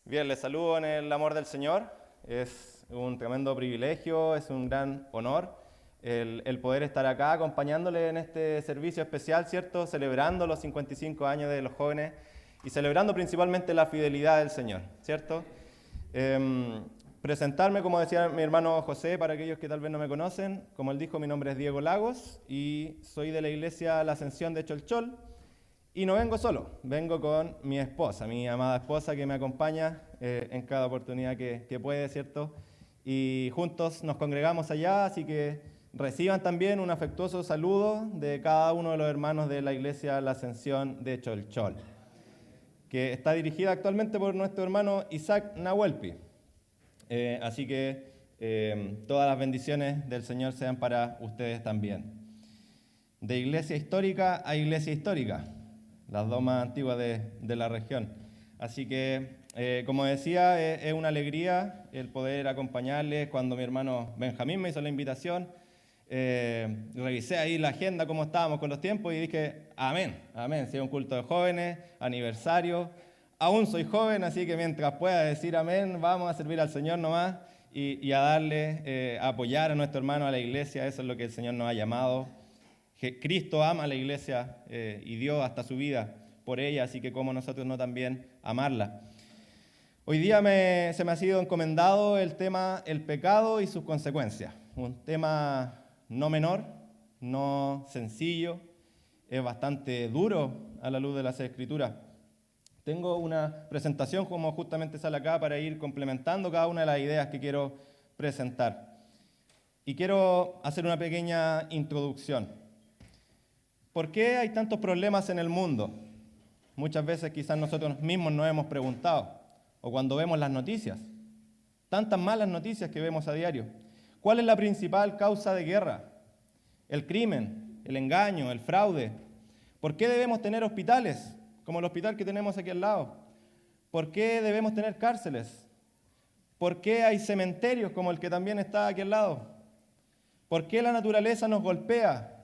Bien, les saludo en el amor del Señor. Es un tremendo privilegio, es un gran honor el poder estar acá acompañándole en este servicio especial, ¿cierto? Celebrando los 55 años de los jóvenes y celebrando principalmente la fidelidad del Señor, ¿cierto? Presentarme, como decía mi hermano José, para aquellos que tal vez no me conocen, como él dijo, mi nombre es Diego Lagos y soy de la iglesia La Ascensión de Cholchol. Y no vengo solo, vengo con mi esposa, mi amada esposa que me acompaña en cada oportunidad que puede, ¿cierto? Y juntos nos congregamos allá, así que reciban también un afectuoso saludo de cada uno de los hermanos de la iglesia La Ascensión de Cholchol, que está dirigida actualmente por nuestro hermano Isaac Nahuelpi. Así que todas las bendiciones del Señor sean para ustedes también. De iglesia histórica a iglesia histórica, las dos más antiguas de la región. Así que, como decía, es una alegría el poder acompañarles. Cuando mi hermano Benjamín me hizo la invitación, revisé ahí la agenda, cómo estábamos con los tiempos, y dije, amén, amén, si es un culto de jóvenes, aniversario, aún soy joven, así que mientras pueda decir amén, vamos a servir al Señor nomás y a darle, a apoyar a nuestro hermano, a la iglesia. Eso es lo que el Señor nos ha llamado. Cristo ama a la iglesia y dio hasta su vida por ella, así que como nosotros no también amarla. Hoy día se me ha sido encomendado el tema el pecado y sus consecuencias. Un tema no menor, no sencillo, es bastante duro a la luz de las Escrituras. Tengo una presentación como justamente sale acá para ir complementando cada una de las ideas que quiero presentar. Y quiero hacer una pequeña introducción. ¿Por qué hay tantos problemas en el mundo? Muchas veces quizás nosotros mismos nos hemos preguntado, o cuando vemos las noticias, tantas malas noticias que vemos a diario. ¿Cuál es la principal causa de guerra? El crimen, el engaño, el fraude. ¿Por qué debemos tener hospitales, como el hospital que tenemos aquí al lado? ¿Por qué debemos tener cárceles? ¿Por qué hay cementerios como el que también está aquí al lado? ¿Por qué la naturaleza nos golpea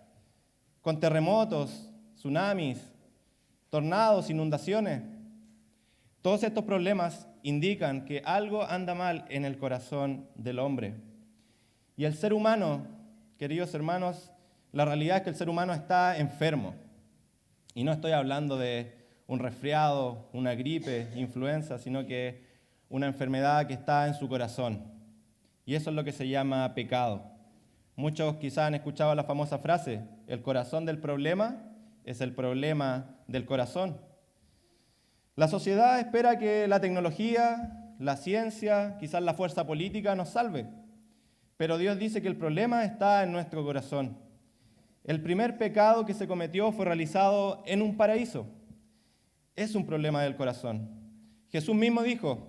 con terremotos, tsunamis, tornados, inundaciones? Todos estos problemas indican que algo anda mal en el corazón del hombre. Y el ser humano, queridos hermanos, la realidad es que el ser humano está enfermo. Y no estoy hablando de un resfriado, una gripe, influenza, sino que una enfermedad que está en su corazón. Y eso es lo que se llama pecado. Muchos quizás han escuchado la famosa frase, el corazón del problema es el problema del corazón. La sociedad espera que la tecnología, la ciencia, quizás la fuerza política nos salve, pero Dios dice que el problema está en nuestro corazón. El primer pecado que se cometió fue realizado en un paraíso. Es un problema del corazón. Jesús mismo dijo,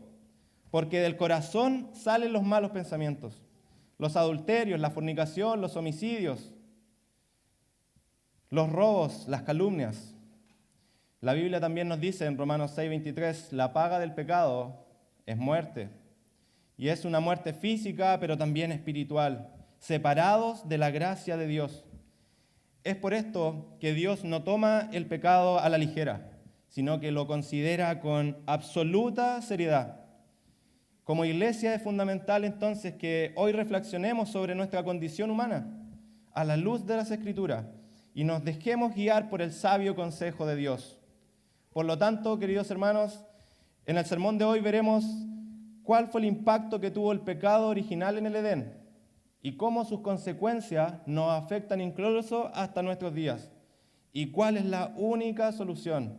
porque del corazón salen los malos pensamientos, los adulterios, la fornicación, los homicidios, los robos, las calumnias. La Biblia también nos dice en Romanos 6:23, la paga del pecado es muerte. Y es una muerte física, pero también espiritual, separados de la gracia de Dios. Es por esto que Dios no toma el pecado a la ligera, sino que lo considera con absoluta seriedad. Como iglesia es fundamental entonces que hoy reflexionemos sobre nuestra condición humana a la luz de las Escrituras y nos dejemos guiar por el sabio consejo de Dios. Por lo tanto, queridos hermanos, en el sermón de hoy veremos cuál fue el impacto que tuvo el pecado original en el Edén y cómo sus consecuencias nos afectan incluso hasta nuestros días y cuál es la única solución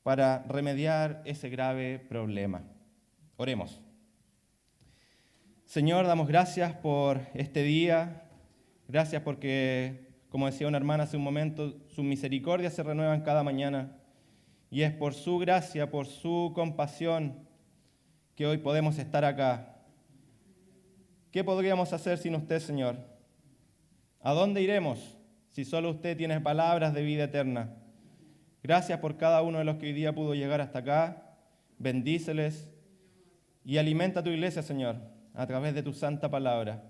para remediar ese grave problema. Oremos. Señor, damos gracias por este día, gracias porque, como decía una hermana hace un momento, sus misericordias se renuevan cada mañana. Y es por su gracia, por su compasión, que hoy podemos estar acá. ¿Qué podríamos hacer sin usted, Señor? ¿A dónde iremos si solo usted tiene palabras de vida eterna? Gracias por cada uno de los que hoy día pudo llegar hasta acá. Bendíceles y alimenta tu iglesia, Señor, a través de tu santa palabra.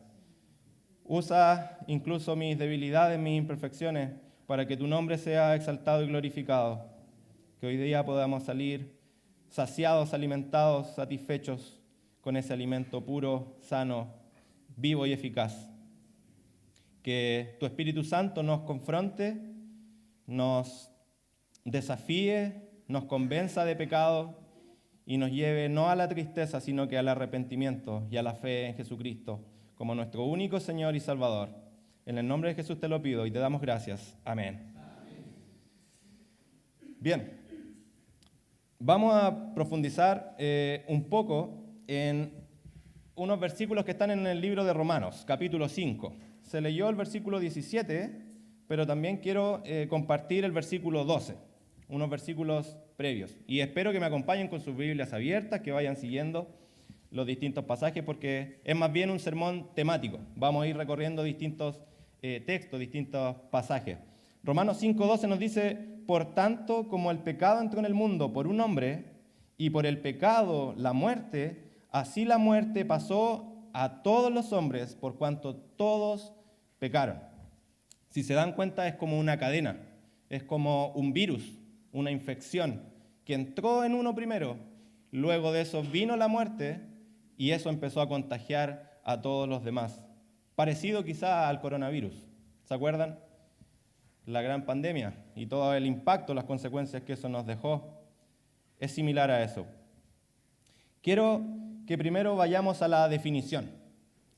Usa incluso mis debilidades, mis imperfecciones, para que tu nombre sea exaltado y glorificado. Que hoy día podamos salir saciados, alimentados, satisfechos con ese alimento puro, sano, vivo y eficaz. Que tu Espíritu Santo nos confronte, nos desafíe, nos convenza de pecado y nos lleve no a la tristeza, sino que al arrepentimiento y a la fe en Jesucristo como nuestro único Señor y Salvador. En el nombre de Jesús te lo pido y te damos gracias. Amén. Bien, vamos a profundizar un poco en unos versículos que están en el libro de Romanos, capítulo 5. Se leyó el versículo 17, pero también quiero compartir el versículo 12, unos versículos previos. Y espero que me acompañen con sus Biblias abiertas, que vayan siguiendo los distintos pasajes, porque es más bien un sermón temático. Vamos a ir recorriendo distintos textos, distintos pasajes. Romanos 5:12 nos dice: por tanto, como el pecado entró en el mundo por un hombre, y por el pecado la muerte, así la muerte pasó a todos los hombres, por cuanto todos pecaron. Si se dan cuenta, es como una cadena, es como un virus, una infección, que entró en uno primero, luego de eso vino la muerte, y eso empezó a contagiar a todos los demás. Parecido quizá al coronavirus, ¿se acuerdan? La gran pandemia y todo el impacto, las consecuencias que eso nos dejó, es similar a eso. Quiero que primero vayamos a la definición,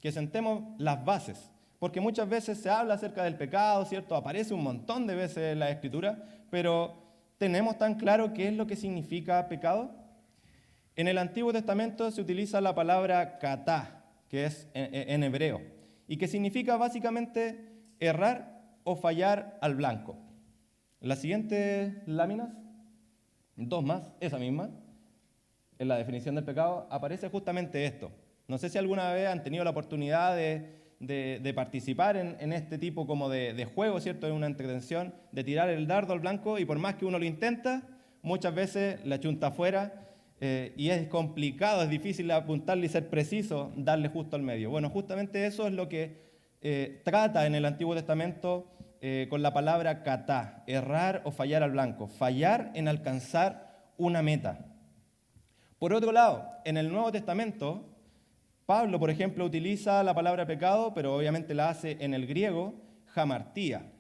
que sentemos las bases, porque muchas veces se habla acerca del pecado, ¿cierto? Aparece un montón de veces en la Escritura, pero ¿tenemos tan claro qué es lo que significa pecado? En el Antiguo Testamento se utiliza la palabra katá, que es en hebreo, y que significa básicamente errar o fallar al blanco. Las siguientes láminas, dos más, esa misma, en la definición del pecado, aparece justamente esto. No sé si alguna vez han tenido la oportunidad de participar en este tipo como de juego, ¿cierto? En una entretención, de tirar el dardo al blanco, y por más que uno lo intenta, muchas veces la chunta afuera, y es complicado, es difícil apuntarle y ser preciso, darle justo al medio. Bueno, justamente eso es lo que trata en el Antiguo Testamento con la palabra katá, errar o fallar al blanco, fallar en alcanzar una meta. Por otro lado, en el Nuevo Testamento, Pablo, por ejemplo, utiliza la palabra pecado, pero obviamente la hace en el griego, hamartía.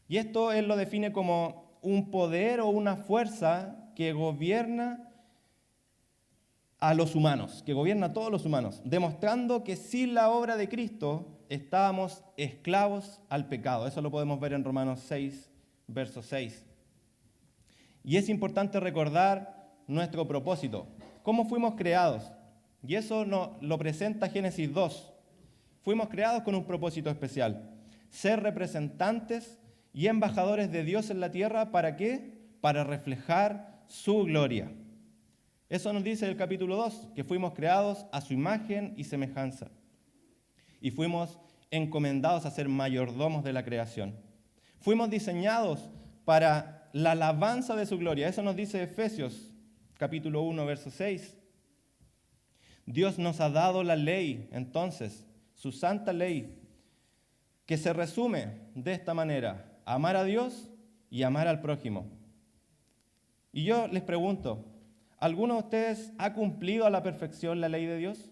Y esto él lo define como un poder o una fuerza que gobierna a los humanos, que gobierna a todos los humanos, demostrando que sin la obra de Cristo estábamos esclavos al pecado. Eso lo podemos ver en Romanos 6, verso 6. Y es importante recordar nuestro propósito, cómo fuimos creados. Y eso lo presenta Génesis 2. Fuimos creados con un propósito especial: ser representantes y embajadores de Dios en la tierra. ¿Para qué? Para reflejar su gloria. Eso nos dice el capítulo 2, que fuimos creados a su imagen y semejanza. Y fuimos encomendados a ser mayordomos de la creación. Fuimos diseñados para la alabanza de su gloria. Eso nos dice Efesios, capítulo 1, verso 6. Dios nos ha dado la ley, entonces, su santa ley, que se resume de esta manera: amar a Dios y amar al prójimo. Y yo les pregunto, ¿alguno de ustedes ha cumplido a la perfección la ley de Dios?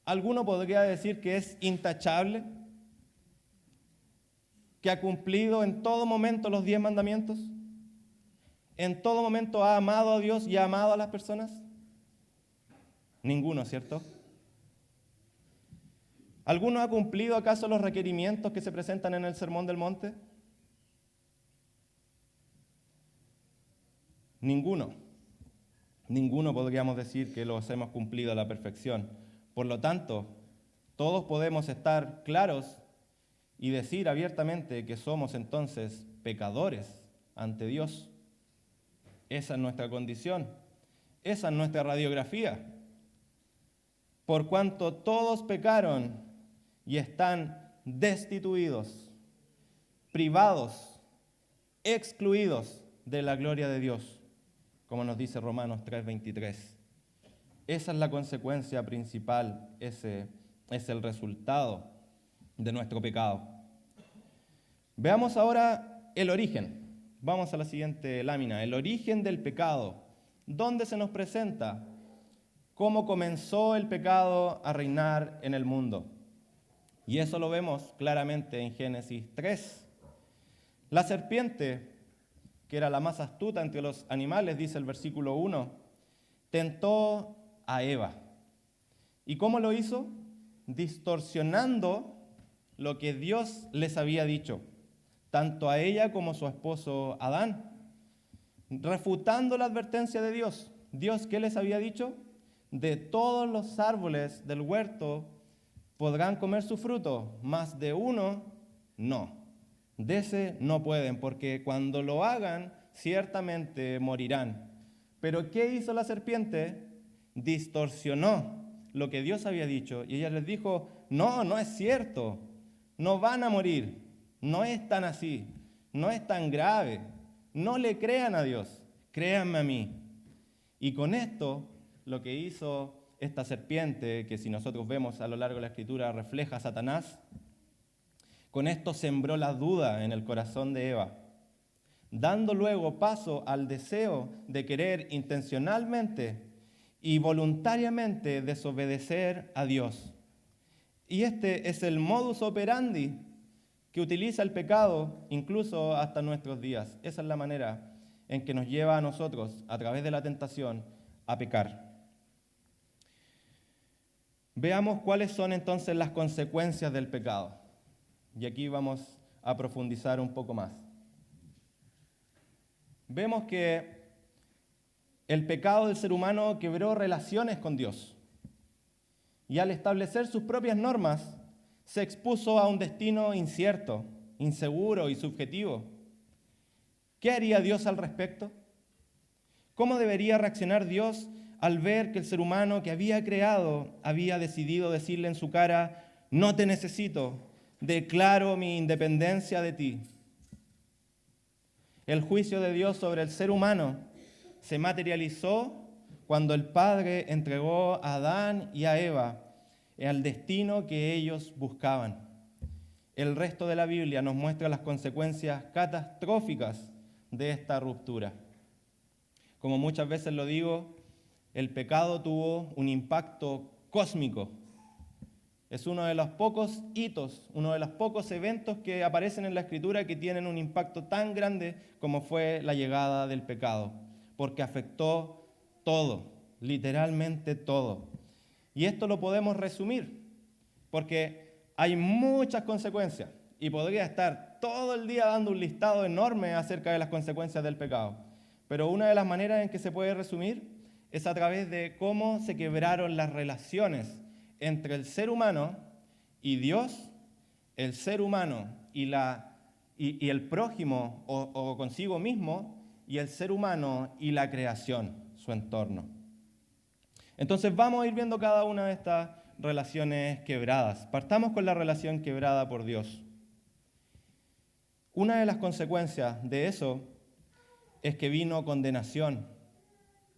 ¿Alguno podría decir que es intachable? ¿Que ha cumplido en todo momento los 10 mandamientos? ¿En todo momento ha amado a Dios y ha amado a las personas? Ninguno, ¿cierto? ¿Alguno ha cumplido acaso los requerimientos que se presentan en el Sermón del Monte? Ninguno. Ninguno podríamos decir que los hemos cumplido a la perfección. Por lo tanto, todos podemos estar claros y decir abiertamente que somos entonces pecadores ante Dios. Esa es nuestra condición. Esa es nuestra radiografía. Por cuanto todos pecaron y están destituidos, privados, excluidos de la gloria de Dios, como nos dice Romanos 3:23. Esa es la consecuencia principal, ese es el resultado de nuestro pecado. Veamos ahora el origen. Vamos a la siguiente lámina. El origen del pecado, donde se nos presenta cómo comenzó el pecado a reinar en el mundo. Y eso lo vemos claramente en Génesis 3. La serpiente, que era la más astuta entre los animales, dice el versículo 1, tentó a Eva. ¿Y cómo lo hizo? Distorsionando lo que Dios les había dicho, tanto a ella como a su esposo Adán, refutando la advertencia de Dios. ¿Dios qué les había dicho? De todos los árboles del huerto podrán comer su fruto, mas de uno no. De ese no pueden, porque cuando lo hagan, ciertamente morirán. Pero ¿qué hizo la serpiente? Distorsionó lo que Dios había dicho, y ella les dijo, no, no es cierto, no van a morir, no es tan así, no es tan grave, no le crean a Dios, créanme a mí. Y con esto, lo que hizo esta serpiente, que si nosotros vemos a lo largo de la Escritura refleja a Satanás, con esto sembró la duda en el corazón de Eva, dando luego paso al deseo de querer intencionalmente y voluntariamente desobedecer a Dios. Y este es el modus operandi que utiliza el pecado incluso hasta nuestros días. Esa es la manera en que nos lleva a nosotros, a través de la tentación, a pecar. Veamos cuáles son entonces las consecuencias del pecado. Y aquí vamos a profundizar un poco más. Vemos que el pecado del ser humano quebró relaciones con Dios. Y al establecer sus propias normas, se expuso a un destino incierto, inseguro y subjetivo. ¿Qué haría Dios al respecto? ¿Cómo debería reaccionar Dios al ver que el ser humano que había creado había decidido decirle en su cara, no te necesito, declaro mi independencia de ti? El juicio de Dios sobre el ser humano se materializó cuando el Padre entregó a Adán y a Eva al destino que ellos buscaban. El resto de la Biblia nos muestra las consecuencias catastróficas de esta ruptura. Como muchas veces lo digo, el pecado tuvo un impacto cósmico. Es uno de los pocos hitos, uno de los pocos eventos que aparecen en la Escritura que tienen un impacto tan grande como fue la llegada del pecado, porque afectó todo, literalmente todo. Y esto lo podemos resumir, porque hay muchas consecuencias y podría estar todo el día dando un listado enorme acerca de las consecuencias del pecado. Pero una de las maneras en que se puede resumir es a través de cómo se quebraron las relaciones entre el ser humano y Dios, el ser humano y el prójimo o consigo mismo, y el ser humano y la creación, su entorno. Entonces vamos a ir viendo cada una de estas relaciones quebradas. Partamos con la relación quebrada por Dios. Una de las consecuencias de eso es que vino condenación,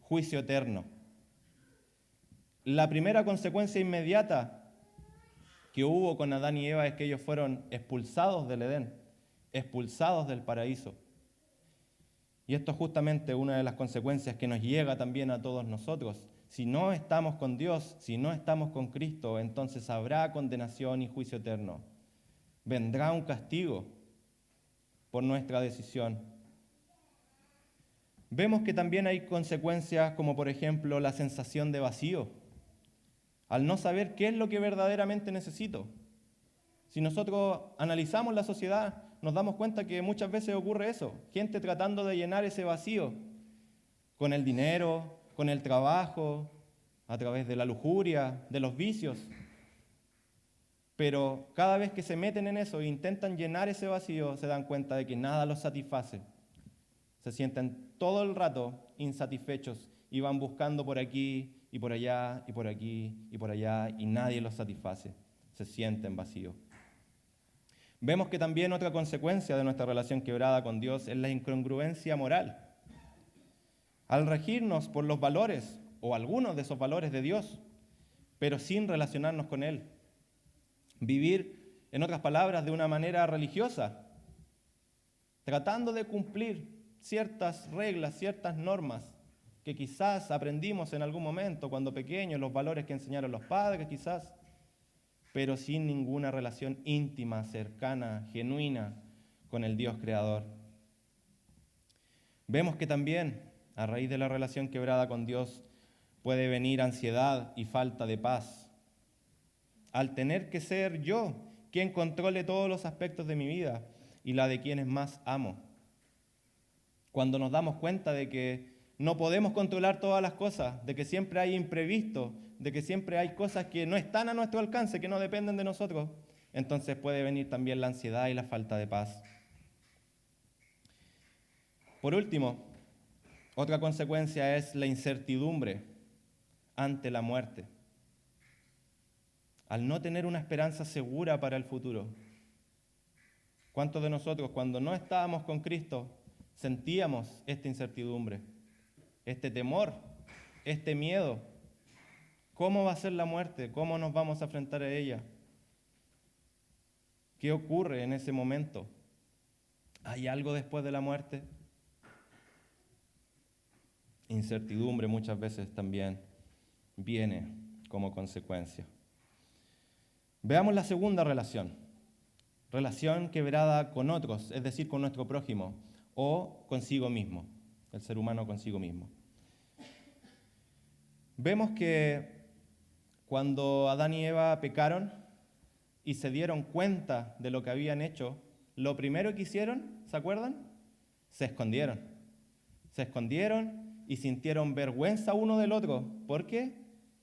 juicio eterno. La primera consecuencia inmediata que hubo con Adán y Eva es que ellos fueron expulsados del Edén, expulsados del paraíso. Y esto es justamente una de las consecuencias que nos llega también a todos nosotros. Si no estamos con Dios, si no estamos con Cristo, entonces habrá condenación y juicio eterno. Vendrá un castigo por nuestra decisión. Vemos que también hay consecuencias como por ejemplo la sensación de vacío, al no saber qué es lo que verdaderamente necesito. Si nosotros analizamos la sociedad, nos damos cuenta que muchas veces ocurre eso, gente tratando de llenar ese vacío con el dinero, con el trabajo, a través de la lujuria, de los vicios. Pero cada vez que se meten en eso e intentan llenar ese vacío, se dan cuenta de que nada los satisface. Se sienten todo el rato insatisfechos y van buscando por aquí y por allá y por aquí y por allá y nadie los satisface. Se sienten vacíos. Vemos que también otra consecuencia de nuestra relación quebrada con Dios es la incongruencia moral. Al regirnos por los valores o algunos de esos valores de Dios, pero sin relacionarnos con Él. Vivir, en otras palabras, de una manera religiosa, tratando de cumplir ciertas reglas, ciertas normas, que quizás aprendimos en algún momento cuando pequeños, los valores que enseñaron los padres quizás, pero sin ninguna relación íntima, cercana, genuina con el Dios creador. Vemos que también, a raíz de la relación quebrada con Dios, puede venir ansiedad y falta de paz. Al tener que ser yo quien controle todos los aspectos de mi vida y la de quienes más amo. Cuando nos damos cuenta de que no podemos controlar todas las cosas, de que siempre hay imprevistos, de que siempre hay cosas que no están a nuestro alcance, que no dependen de nosotros, entonces puede venir también la ansiedad y la falta de paz. Por último, otra consecuencia es la incertidumbre ante la muerte. Al no tener una esperanza segura para el futuro. ¿Cuántos de nosotros cuando no estábamos con Cristo sentíamos esta incertidumbre, este temor, este miedo? ¿Cómo va a ser la muerte? ¿Cómo nos vamos a enfrentar a ella? ¿Qué ocurre en ese momento? ¿Hay algo después de la muerte? Incertidumbre muchas veces también viene como consecuencia. Veamos la segunda relación quebrada con otros, es decir, con nuestro prójimo o consigo mismo, el ser humano consigo mismo. Vemos que cuando Adán y Eva pecaron y se dieron cuenta de lo que habían hecho, lo primero que hicieron, ¿se acuerdan? Se escondieron. Se escondieron y sintieron vergüenza uno del otro, porque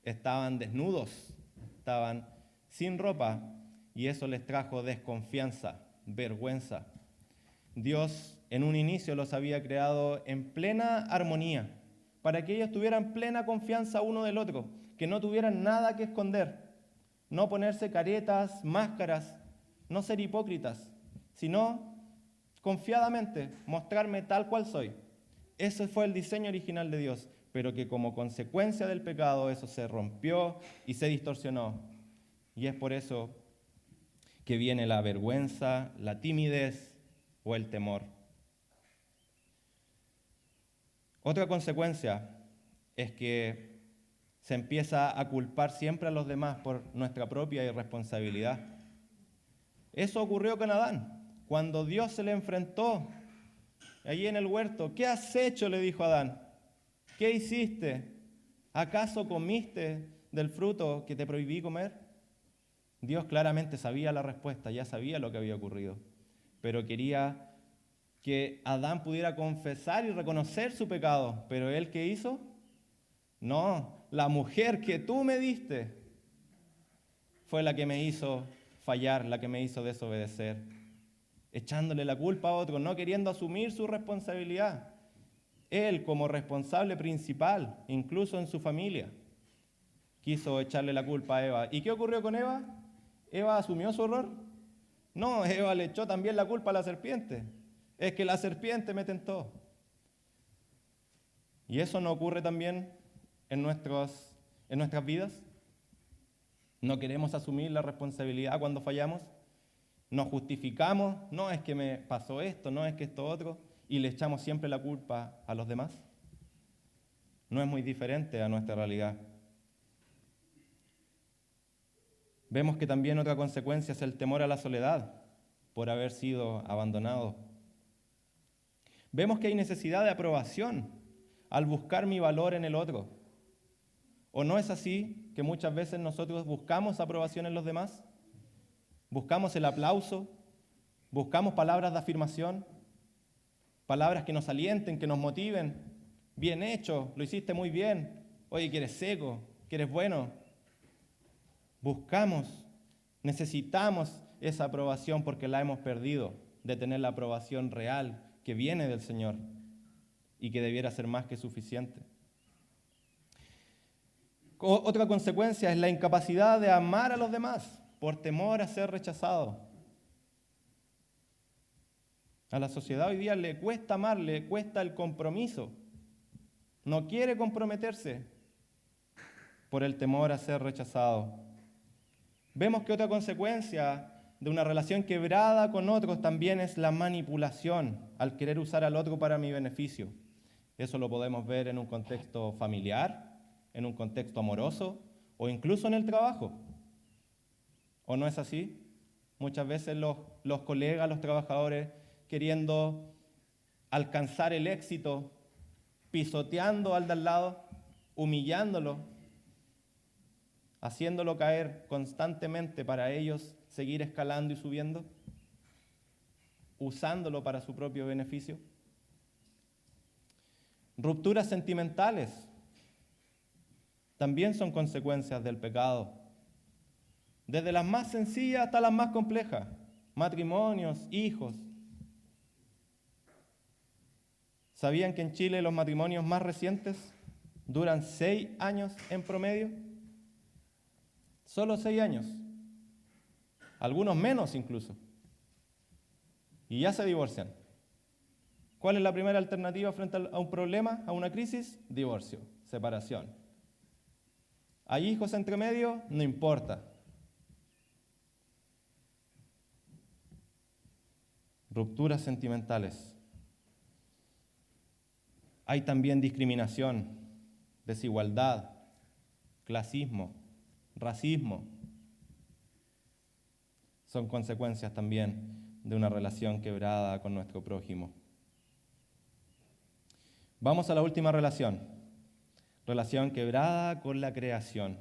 estaban desnudos, estaban sin ropa, y eso les trajo desconfianza, vergüenza. Dios en un inicio los había creado en plena armonía, para que ellos tuvieran plena confianza uno del otro, que no tuvieran nada que esconder, no ponerse caretas, máscaras, no ser hipócritas, sino confiadamente mostrarme tal cual soy. Ese fue el diseño original de Dios, pero que como consecuencia del pecado eso se rompió y se distorsionó. Y es por eso que viene la vergüenza, la timidez o el temor. Otra consecuencia es que se empieza a culpar siempre a los demás por nuestra propia irresponsabilidad. Eso ocurrió con Adán, cuando Dios se le enfrentó allí en el huerto. ¿Qué has hecho?, le dijo Adán. ¿Qué hiciste? ¿Acaso comiste del fruto que te prohibí comer? Dios claramente sabía la respuesta, ya sabía lo que había ocurrido, pero quería que Adán pudiera confesar y reconocer su pecado. ¿Pero él qué hizo? No, la mujer que tú me diste fue la que me hizo fallar, la que me hizo desobedecer, echándole la culpa a otro, no queriendo asumir su responsabilidad. Él, como responsable principal, incluso en su familia, quiso echarle la culpa a Eva. ¿Y qué ocurrió con Eva? ¿Eva asumió su error? No, Eva le echó también la culpa a la serpiente. Es que la serpiente me tentó. ¿Y eso no ocurre también en nuestras vidas? ¿No queremos asumir la responsabilidad cuando fallamos? Nos justificamos, no es que me pasó esto, no es que esto otro, y le echamos siempre la culpa a los demás. No es muy diferente a nuestra realidad. Vemos que también otra consecuencia es el temor a la soledad por haber sido abandonado. Vemos que hay necesidad de aprobación al buscar mi valor en el otro. ¿O no es así que muchas veces nosotros buscamos aprobación en los demás? Buscamos el aplauso, buscamos palabras de afirmación, palabras que nos alienten, que nos motiven. Bien hecho, lo hiciste muy bien. Oye, que eres seco, que eres bueno. Buscamos, necesitamos esa aprobación porque la hemos perdido, de tener la aprobación real que viene del Señor y que debiera ser más que suficiente. Otra consecuencia es la incapacidad de amar a los demás por temor a ser rechazado. A la sociedad hoy día le cuesta amar, le cuesta el compromiso. No quiere comprometerse por el temor a ser rechazado. Vemos que otra consecuencia de una relación quebrada con otros también es la manipulación, al querer usar al otro para mi beneficio. Eso lo podemos ver en un contexto familiar, en un contexto amoroso o incluso en el trabajo. ¿O no es así? Muchas veces los colegas, los trabajadores, queriendo alcanzar el éxito, pisoteando al de al lado, humillándolo, haciéndolo caer constantemente para ellos seguir escalando y subiendo, usándolo para su propio beneficio. Rupturas sentimentales también son consecuencias del pecado, desde las más sencillas hasta las más complejas, matrimonios, hijos. ¿Sabían que en Chile los matrimonios más recientes duran 6 años en promedio? Solo 6 años. Algunos menos incluso. Y ya se divorcian. ¿Cuál es la primera alternativa frente a un problema, a una crisis? Divorcio, separación. ¿Hay hijos entre medio? No importa. Rupturas sentimentales. Hay también discriminación, desigualdad, clasismo, racismo. Son consecuencias también de una relación quebrada con nuestro prójimo. Vamos a la última relación quebrada con la creación.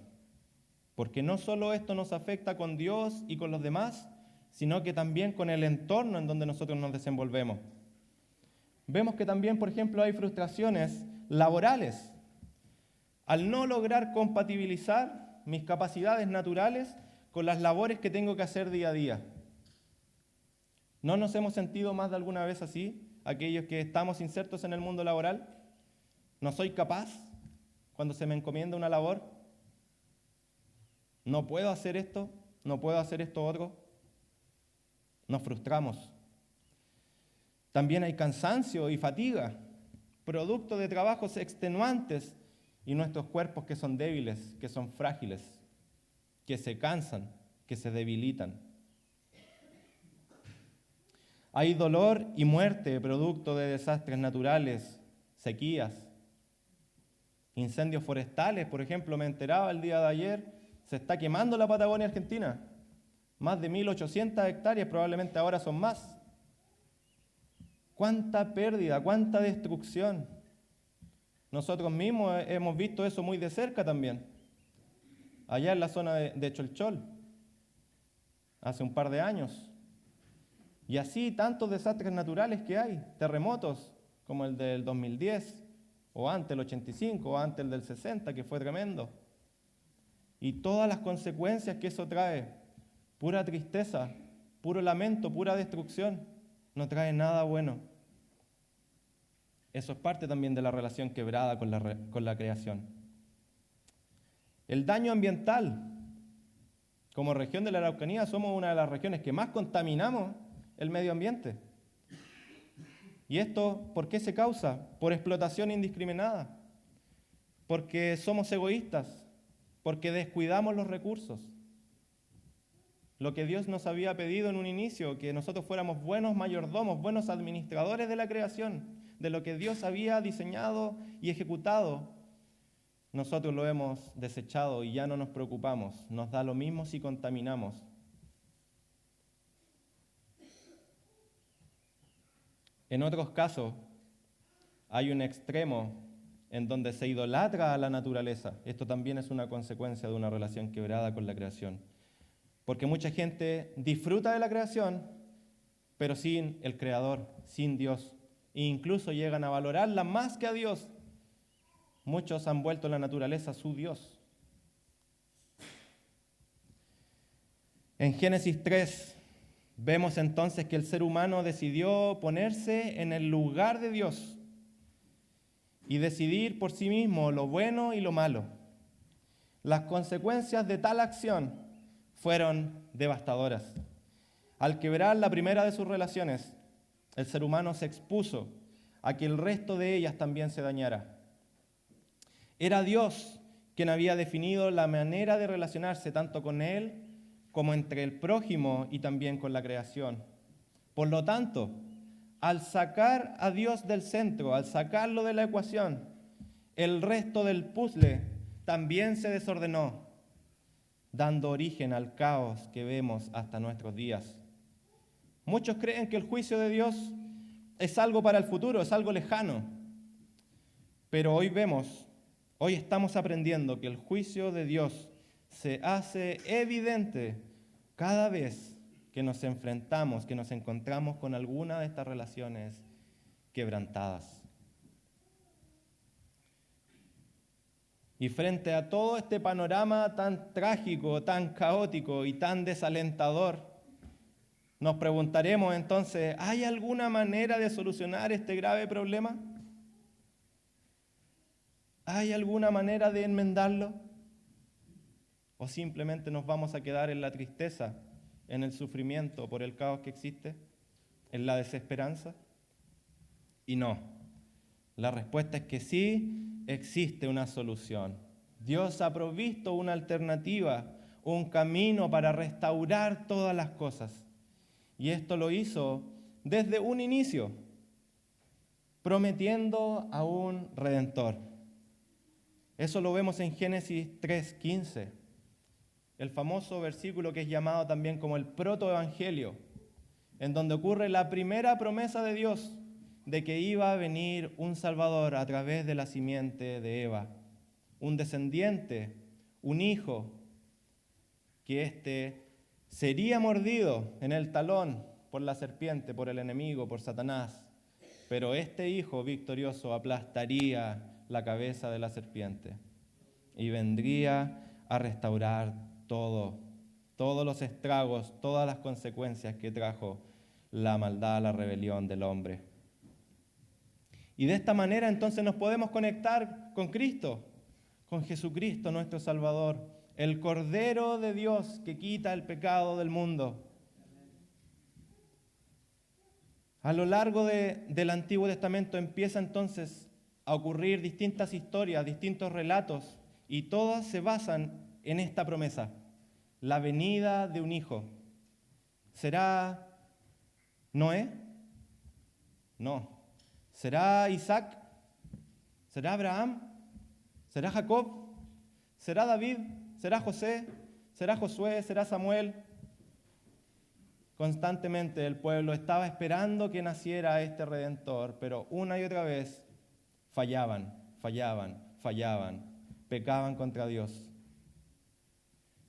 Porque no solo esto nos afecta con Dios y con los demás, sino que también con el entorno en donde nosotros nos desenvolvemos. Vemos que también, por ejemplo, hay frustraciones laborales. Al no lograr compatibilizar mis capacidades naturales con las labores que tengo que hacer día a día. ¿No nos hemos sentido más de alguna vez así, aquellos que estamos insertos en el mundo laboral? ¿No soy capaz cuando se me encomienda una labor? ¿No puedo hacer esto? ¿No puedo hacer esto otro? Nos frustramos. También hay cansancio y fatiga, producto de trabajos extenuantes y nuestros cuerpos que son débiles, que son frágiles, que se cansan, que se debilitan. Hay dolor y muerte producto de desastres naturales, sequías, incendios forestales. Por ejemplo, me enteraba el día de ayer, se está quemando la Patagonia Argentina. Más de 1.800 hectáreas, probablemente ahora son más. ¿Cuánta pérdida, cuánta destrucción? Nosotros mismos hemos visto eso muy de cerca también. Allá en la zona de Cholchol, hace un par de años. Y así tantos desastres naturales que hay, terremotos como el del 2010, o antes el 85, o antes el del 60, que fue tremendo. Y todas las consecuencias que eso trae, pura tristeza, puro lamento, pura destrucción. No trae nada bueno. Eso es parte también de la relación quebrada con la creación. El daño ambiental. Como región de la Araucanía somos una de las regiones que más contaminamos el medio ambiente. ¿Y esto por qué se causa? Por explotación indiscriminada. Porque somos egoístas. Porque descuidamos los recursos. Lo que Dios nos había pedido en un inicio, que nosotros fuéramos buenos mayordomos, buenos administradores de la creación, de lo que Dios había diseñado y ejecutado, nosotros lo hemos desechado y ya no nos preocupamos. Nos da lo mismo si contaminamos. En otros casos, hay un extremo en donde se idolatra a la naturaleza. Esto también es una consecuencia de una relación quebrada con la creación. Porque mucha gente disfruta de la creación, pero sin el Creador, sin Dios. E incluso llegan a valorarla más que a Dios. Muchos han vuelto la naturaleza su Dios. En Génesis 3 vemos entonces que el ser humano decidió ponerse en el lugar de Dios y decidir por sí mismo lo bueno y lo malo. Las consecuencias de tal acción fueron devastadoras. Al quebrar la primera de sus relaciones, el ser humano se expuso a que el resto de ellas también se dañara. Era Dios quien había definido la manera de relacionarse tanto con Él como entre el prójimo y también con la creación. Por lo tanto, Al sacar a Dios del centro, al sacarlo de la ecuación, el resto del puzzle también se desordenó, dando origen al caos que vemos hasta nuestros días. Muchos creen que el juicio de Dios es algo para el futuro, es algo lejano. Pero hoy estamos aprendiendo que el juicio de Dios se hace evidente cada vez que nos enfrentamos, que nos encontramos con alguna de estas relaciones quebrantadas. Y frente a todo este panorama tan trágico, tan caótico y tan desalentador, nos preguntaremos entonces, ¿hay alguna manera de solucionar este grave problema? ¿Hay alguna manera de enmendarlo? ¿O simplemente nos vamos a quedar en la tristeza, en el sufrimiento por el caos que existe, en la desesperanza? Y no, la respuesta es que sí existe una solución. Dios ha provisto una alternativa, un camino para restaurar todas las cosas. Y esto lo hizo desde un inicio, prometiendo a un Redentor. Eso lo vemos en Génesis 3:15, el famoso versículo que es llamado también como el protoevangelio, en donde ocurre la primera promesa de Dios de que iba a venir un Salvador a través de la simiente de Eva, un descendiente, un hijo, que sería mordido en el talón por la serpiente, por el enemigo, por Satanás, pero este hijo victorioso aplastaría la cabeza de la serpiente y vendría a restaurar todos los estragos, todas las consecuencias que trajo la maldad, la rebelión del hombre. Y de esta manera entonces nos podemos conectar con Cristo, con Jesucristo nuestro Salvador, el Cordero de Dios que quita el pecado del mundo. A lo largo del Antiguo Testamento empieza entonces a ocurrir distintas historias, distintos relatos, y todas se basan en esta promesa, la venida de un hijo. ¿Será Noé? No. ¿Será Isaac? ¿Será Abraham? ¿Será Jacob? ¿Será David? ¿Será José? ¿Será Josué? ¿Será Samuel? Constantemente el pueblo estaba esperando que naciera este Redentor, pero una y otra vez fallaban, pecaban contra Dios.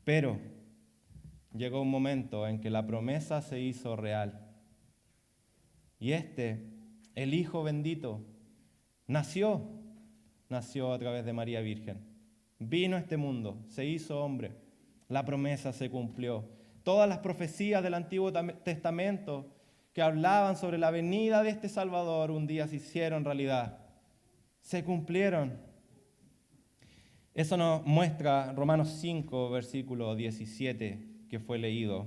Pero llegó un momento en que la promesa se hizo real. Y el Hijo bendito, nació a través de María Virgen. Vino a este mundo, se hizo hombre. La promesa se cumplió. Todas las profecías del Antiguo Testamento que hablaban sobre la venida de este Salvador un día se hicieron realidad. Se cumplieron. Eso nos muestra Romanos 5, versículo 17, que fue leído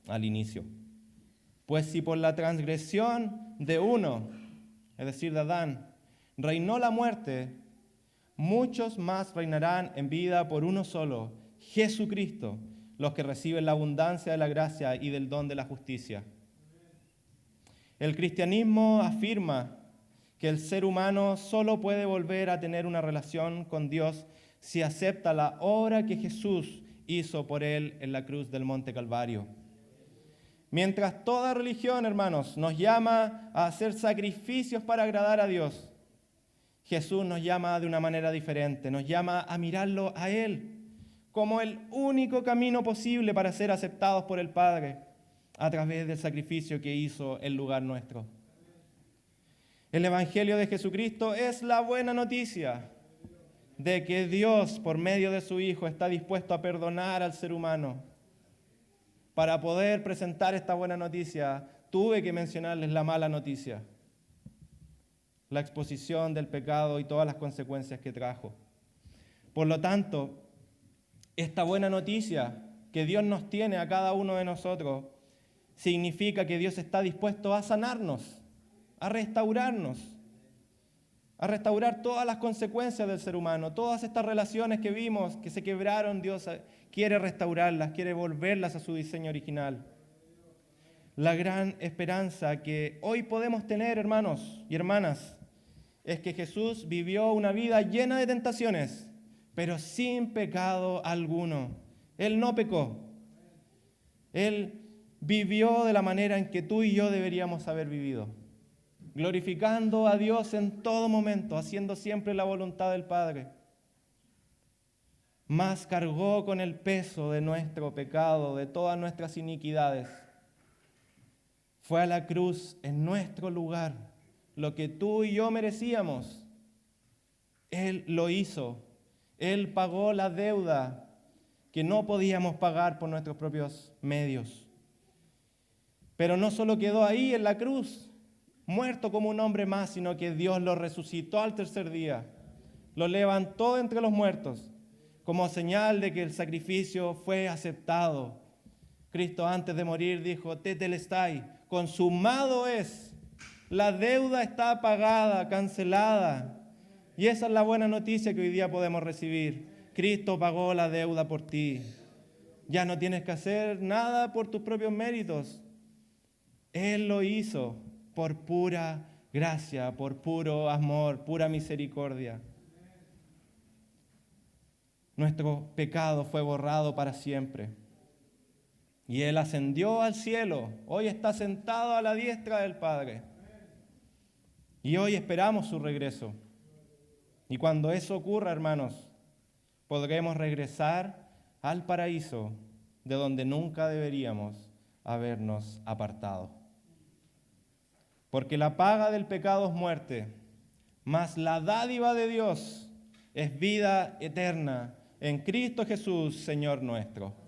al inicio. Pues si por la transgresión de uno, es decir, de Adán, reinó la muerte, muchos más reinarán en vida por uno solo, Jesucristo, los que reciben la abundancia de la gracia y del don de la justicia. El cristianismo afirma que el ser humano solo puede volver a tener una relación con Dios si acepta la obra que Jesús hizo por él en la cruz del Monte Calvario. Mientras toda religión, hermanos, nos llama a hacer sacrificios para agradar a Dios, Jesús nos llama de una manera diferente, nos llama a mirarlo a Él como el único camino posible para ser aceptados por el Padre a través del sacrificio que hizo en lugar nuestro. El Evangelio de Jesucristo es la buena noticia de que Dios, por medio de su Hijo, está dispuesto a perdonar al ser humano. Para poder presentar esta buena noticia, tuve que mencionarles la mala noticia, la exposición del pecado y todas las consecuencias que trajo. Por lo tanto, esta buena noticia que Dios nos tiene a cada uno de nosotros significa que Dios está dispuesto a sanarnos, a restaurarnos, a restaurar todas las consecuencias del ser humano. Todas estas relaciones que vimos que se quebraron, Dios quiere restaurarlas, quiere volverlas a su diseño original. La gran esperanza que hoy podemos tener, hermanos y hermanas, es que Jesús vivió una vida llena de tentaciones, pero sin pecado alguno. Él no pecó. Él vivió de la manera en que tú y yo deberíamos haber vivido, glorificando a Dios en todo momento, haciendo siempre la voluntad del Padre. Mas cargó con el peso de nuestro pecado, de todas nuestras iniquidades. Fue a la cruz en nuestro lugar, lo que tú y yo merecíamos. Él lo hizo. Él pagó la deuda que no podíamos pagar por nuestros propios medios. Pero no solo quedó ahí en la cruz, muerto como un hombre más, sino que Dios lo resucitó al tercer día. Lo levantó entre los muertos, como señal de que el sacrificio fue aceptado. Cristo antes de morir dijo, tetelestai, consumado es, la deuda está pagada, cancelada. Y esa es la buena noticia que hoy día podemos recibir. Cristo pagó la deuda por ti. Ya no tienes que hacer nada por tus propios méritos. Él lo hizo por pura gracia, por puro amor, pura misericordia. Nuestro pecado fue borrado para siempre. Y Él ascendió al cielo. Hoy está sentado a la diestra del Padre. Y hoy esperamos su regreso. Y cuando eso ocurra, hermanos, podremos regresar al paraíso de donde nunca deberíamos habernos apartado. Porque la paga del pecado es muerte, mas la dádiva de Dios es vida eterna en Cristo Jesús, Señor nuestro.